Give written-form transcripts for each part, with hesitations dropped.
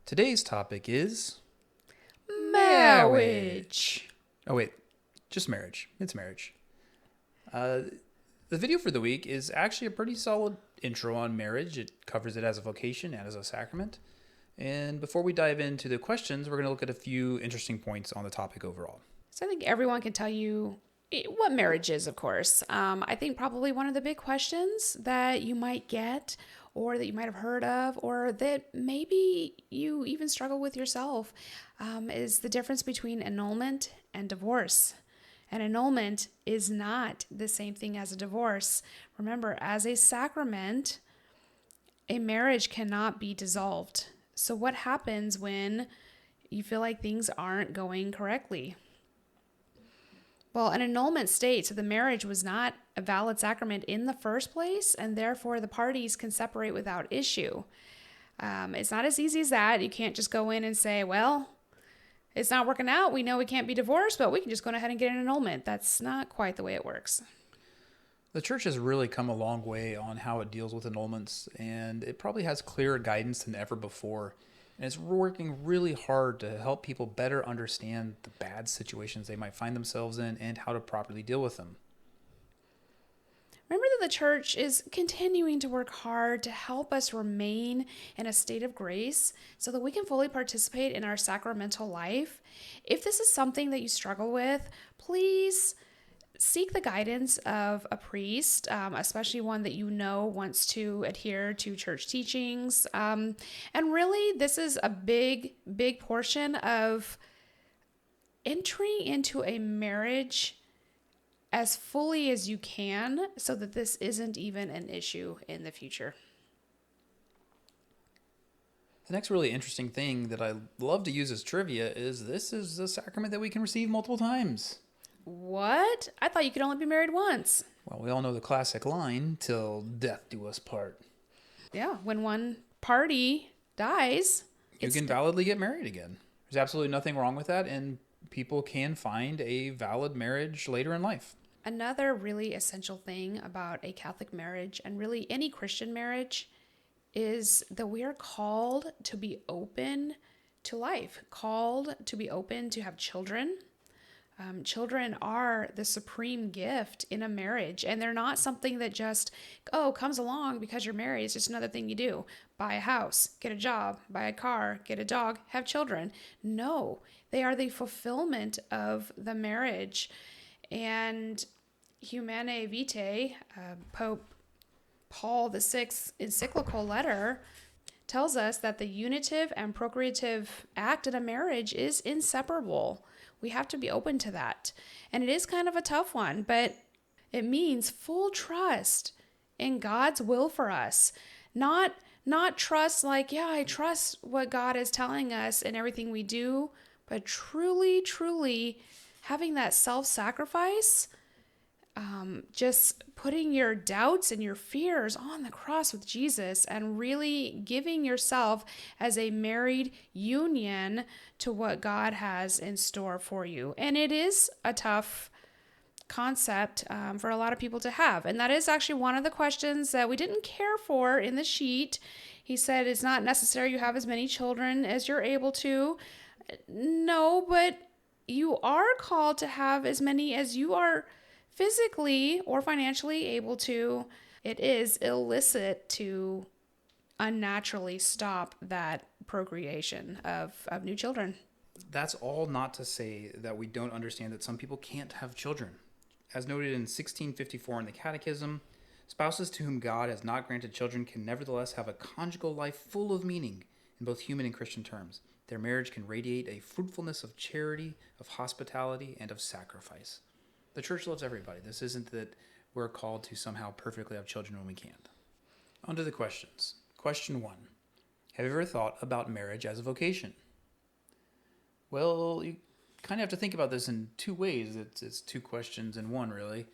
Today's topic is Marriage. Oh, wait, just marriage. It's marriage. Uh, the video for the week is actually a pretty solid intro on marriage. It covers it as a vocation and as a sacrament. And before we dive into the questions, we're going to look at a few interesting points on the topic overall. So I think everyone can tell you what marriage is, of course. I think probably one of the big questions that you might get or that you might have heard of or that maybe you even struggle with yourself is the difference between annulment and divorce. An annulment is not the same thing as a divorce. Remember, as a sacrament, a marriage cannot be dissolved. So what happens when you feel like things aren't going correctly? Well, an annulment states that the marriage was not a valid sacrament in the first place, and therefore the parties can separate without issue. It's not as easy as that. You can't just go in and say, well, it's not working out. We know we can't be divorced, but we can just go ahead and get an annulment. That's not quite the way it works. The church has really come a long way on how it deals with annulments, and it probably has clearer guidance than ever before. And it's working really hard to help people better understand the bad situations they might find themselves in and how to properly deal with them. Remember that the church is continuing to work hard to help us remain in a state of grace so that we can fully participate in our sacramental life. If this is something that you struggle with, please seek the guidance of a priest, especially one that you know wants to adhere to church teachings. And really, this is a big portion of entering into a marriage as fully as you can so that this isn't even an issue in the future. The next really interesting thing that I love to use as trivia is this is a sacrament that we can receive multiple times. What? I thought you could only be married once. Well, we all know the classic line, "Till death do us part." Yeah, when one party dies, You can validly get married again. There's absolutely nothing wrong with that, and people can find a valid marriage later in life. Another really essential thing about a Catholic marriage and really any Christian marriage is that we are called to be open to life, called to be open to have children. Children are the supreme gift in a marriage, and they're not something that just, comes along because you're married. It's just another thing you do. Buy a house, get a job, buy a car, get a dog, have children. No, they are the fulfillment of the marriage. And Humanae Vitae, Pope Paul VI's encyclical letter tells us that the unitive and procreative act in a marriage is inseparable. We have to be open to that. And it is kind of a tough one, but it means full trust in God's will for us. Not trust like, yeah, I trust what God is telling us in everything we do, but truly having that self-sacrifice, just putting your doubts and your fears on the cross with Jesus and really giving yourself as a married union to what God has in store for you. And it is a tough concept for a lot of people to have. And that is actually one of the questions that we didn't care for in the sheet. He said it's not necessary you have as many children as you're able to. No, but you are called to have as many as you are physically or financially able to. It is illicit to unnaturally stop that procreation of new children. That's all not to say that we don't understand that some people can't have children. As noted in 1654 in the Catechism, spouses to whom God has not granted children can nevertheless have a conjugal life full of meaning in both human and Christian terms. Their marriage can radiate a fruitfulness of charity, of hospitality, and of sacrifice. The church loves everybody. This isn't that we're called to somehow perfectly have children when we can't. On to the questions. Question 1. Have you ever thought about marriage as a vocation? Well, you kind of have to think about this in two ways. It's two questions in one, really.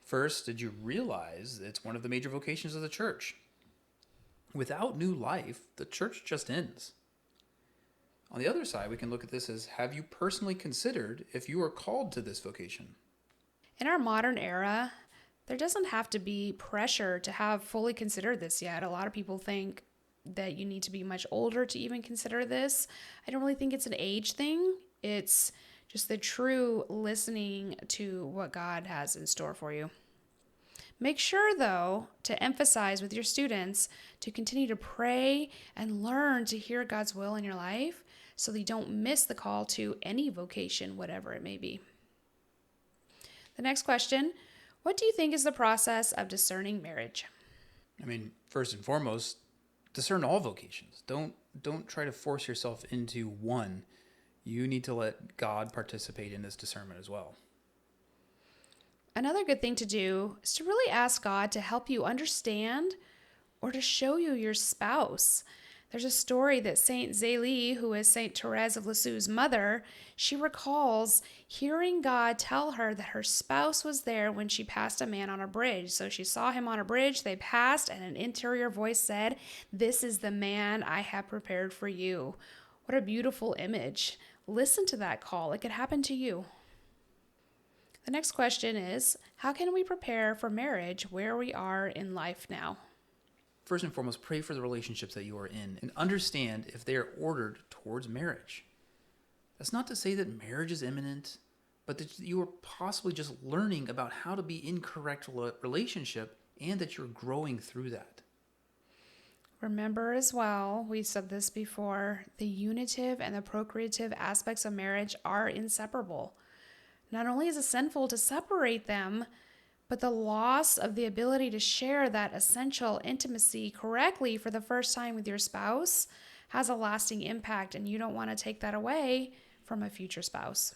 First, did you realize it's one of the major vocations of the church? Without new life, the church just ends. On the other side, we can look at this as, have you personally considered if you are called to this vocation? In our modern era, there doesn't have to be pressure to have fully considered this yet. A lot of people think that you need to be much older to even consider this. I don't really think it's an age thing. It's just the true listening to what God has in store for you. Make sure, though, to emphasize with your students to continue to pray and learn to hear God's will in your life so that you don't miss the call to any vocation, whatever it may be. The next question, what do you think is the process of discerning marriage? I mean, first and foremost, discern all vocations. Don't try to force yourself into one. You need to let God participate in this discernment as well. Another good thing to do is to really ask God to help you understand or to show you your spouse. There's a story that Saint Zélie, who is Saint Therese of Lisieux's mother, she recalls hearing God tell her that her spouse was there when she passed a man on a bridge. So she saw him on a bridge, they passed, and an interior voice said, "This is the man I have prepared for you." What a beautiful image. Listen to that call. It could happen to you. The next question is, how can we prepare for marriage where we are in life now? First and foremost, pray for the relationships that you are in and understand if they are ordered towards marriage. That's not to say that marriage is imminent, but that you are possibly just learning about how to be in correct relationship and that you're growing through that. Remember as well, we said this before, the unitive and the procreative aspects of marriage are inseparable. Not only is it sinful to separate them, but the loss of the ability to share that essential intimacy correctly for the first time with your spouse has a lasting impact, and you don't want to take that away from a future spouse.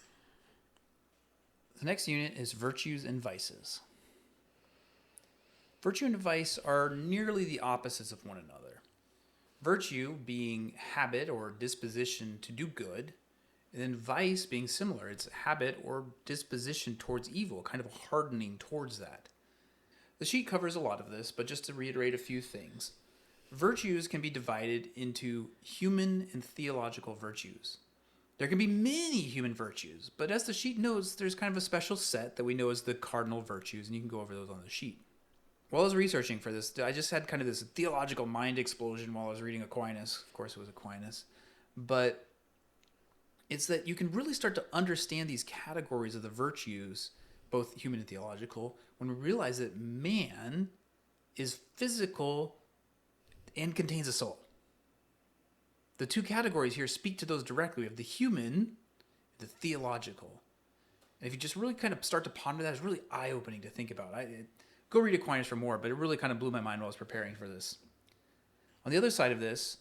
The next unit is virtues and vices. Virtue and vice are nearly the opposites of one another. Virtue being habit or disposition to do good, and then vice being similar. It's habit or disposition towards evil, kind of a hardening towards that. The sheet covers a lot of this, but just to reiterate a few things. Virtues can be divided into human and theological virtues. There can be many human virtues, but as the sheet notes, there's kind of a special set that we know as the cardinal virtues, and you can go over those on the sheet. While I was researching for this, I just had kind of this theological mind explosion while I was reading Aquinas. Of course, it was Aquinas. But it's that you can really start to understand these categories of the virtues, both human and theological, when we realize that man is physical and contains a soul. The two categories here speak to those directly. We have the human, the theological. And if you just really kind of start to ponder that, it's really eye-opening to think about. Go read Aquinas for more, but it really kind of blew my mind while I was preparing for this. On the other side of this,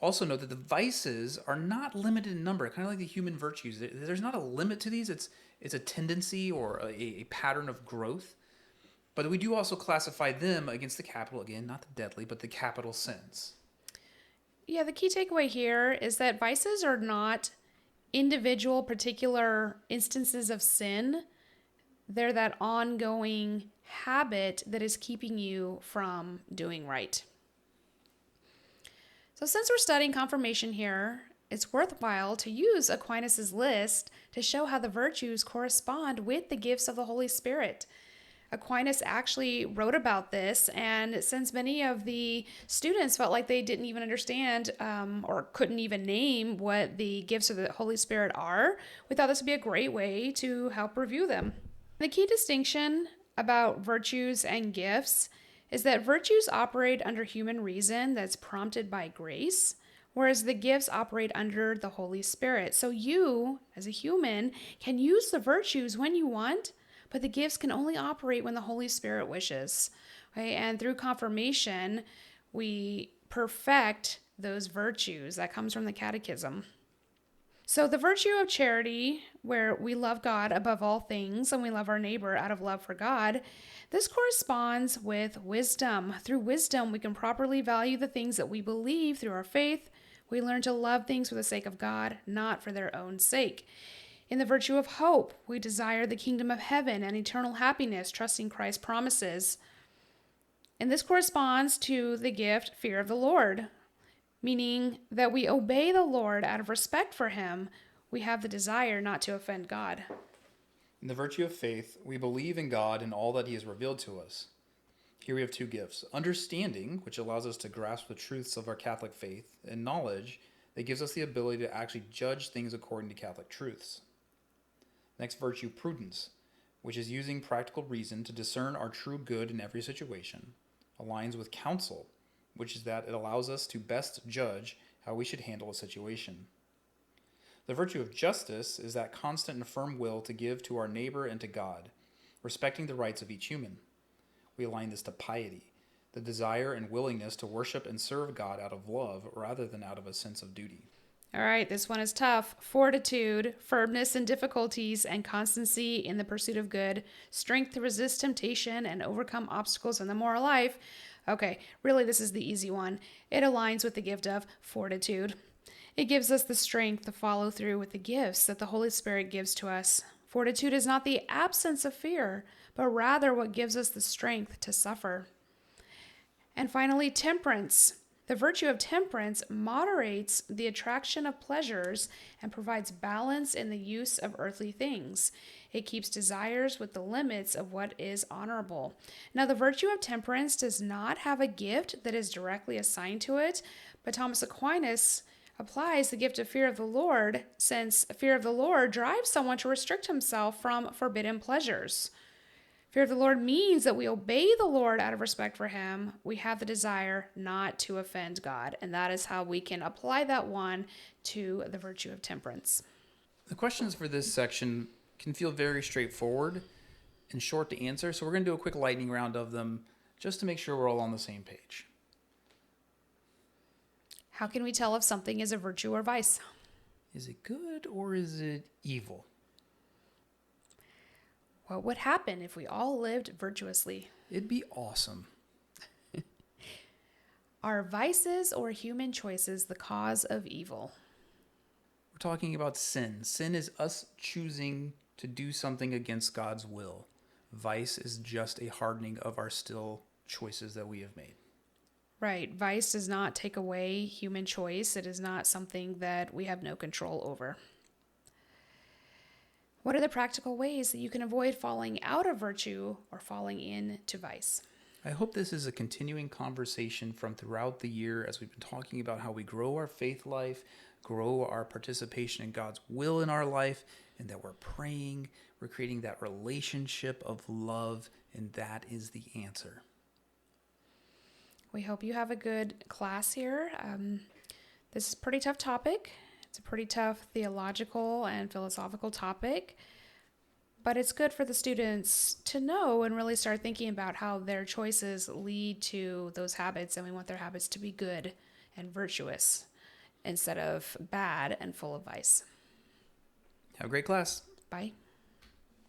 also note that the vices are not limited in number, kind of like the human virtues. There's not a limit to these. It's a tendency or a pattern of growth. But we do also classify them against the capital, again, not the deadly, but the capital sins. Yeah, the key takeaway here is that vices are not individual, particular instances of sin. They're that ongoing habit that is keeping you from doing right. So since we're studying confirmation here, it's worthwhile to use Aquinas' list to show how the virtues correspond with the gifts of the Holy Spirit. Aquinas actually wrote about this, and since many of the students felt like they didn't even understand or couldn't even name what the gifts of the Holy Spirit are, we thought this would be a great way to help review them. The key distinction about virtues and gifts is that virtues operate under human reason that's prompted by grace, whereas the gifts operate under the Holy Spirit. So you, as a human, can use the virtues when you want, but the gifts can only operate when the Holy Spirit wishes. Okay? And through confirmation, we perfect those virtues. That comes from the Catechism. So the virtue of charity, where we love God above all things and we love our neighbor out of love for God, this corresponds with wisdom. Through wisdom, we can properly value the things that we believe through our faith. We learn to love things for the sake of God, not for their own sake. In the virtue of hope, we desire the kingdom of heaven and eternal happiness, trusting Christ's promises. And this corresponds to the gift, fear of the Lord, meaning that we obey the Lord out of respect for him. We have the desire not to offend God. In the virtue of faith, we believe in God and all that he has revealed to us. Here we have two gifts: understanding, which allows us to grasp the truths of our Catholic faith, and knowledge, that gives us the ability to actually judge things according to Catholic truths. Next virtue, prudence, which is using practical reason to discern our true good in every situation, aligns with counsel, which is that it allows us to best judge how we should handle a situation. The virtue of justice is that constant and firm will to give to our neighbor and to God, respecting the rights of each human. We align this to piety, the desire and willingness to worship and serve God out of love rather than out of a sense of duty. All right, this one is tough. Fortitude, firmness in difficulties, and constancy in the pursuit of good, strength to resist temptation and overcome obstacles in the moral life. Okay, really, this is the easy one. It aligns with the gift of fortitude. It gives us the strength to follow through with the gifts that the Holy Spirit gives to us. Fortitude is not the absence of fear, but rather what gives us the strength to suffer. And finally, temperance. The virtue of temperance moderates the attraction of pleasures and provides balance in the use of earthly things. It keeps desires with the limits of what is honorable. Now, the virtue of temperance does not have a gift that is directly assigned to it, but Thomas Aquinas applies the gift of fear of the Lord, since fear of the Lord drives someone to restrict himself from forbidden pleasures. Fear of the Lord means that we obey the Lord out of respect for him. We have the desire not to offend God, and that is how we can apply that one to the virtue of temperance. The questions for this section can feel very straightforward and short to answer, so we're going to do a quick lightning round of them just to make sure we're all on the same page. How can we tell if something is a virtue or vice? Is it good or is it evil? What would happen if we all lived virtuously? It'd be awesome. Are vices or human choices the cause of evil? We're talking about sin. Sin is us choosing to do something against God's will. Vice is just a hardening of our still choices that we have made. Right. Vice does not take away human choice. It is not something that we have no control over. What are the practical ways that you can avoid falling out of virtue or falling into vice? I hope this is a continuing conversation from throughout the year as we've been talking about how we grow our faith life, grow our participation in God's will in our life, and that we're praying, we're creating that relationship of love, and that is the answer. We hope you have a good class here. This is a pretty tough topic. It's a pretty tough theological and philosophical topic, but it's good for the students to know and really start thinking about how their choices lead to those habits, and we want their habits to be good and virtuous instead of bad and full of vice. Have a great class. Bye.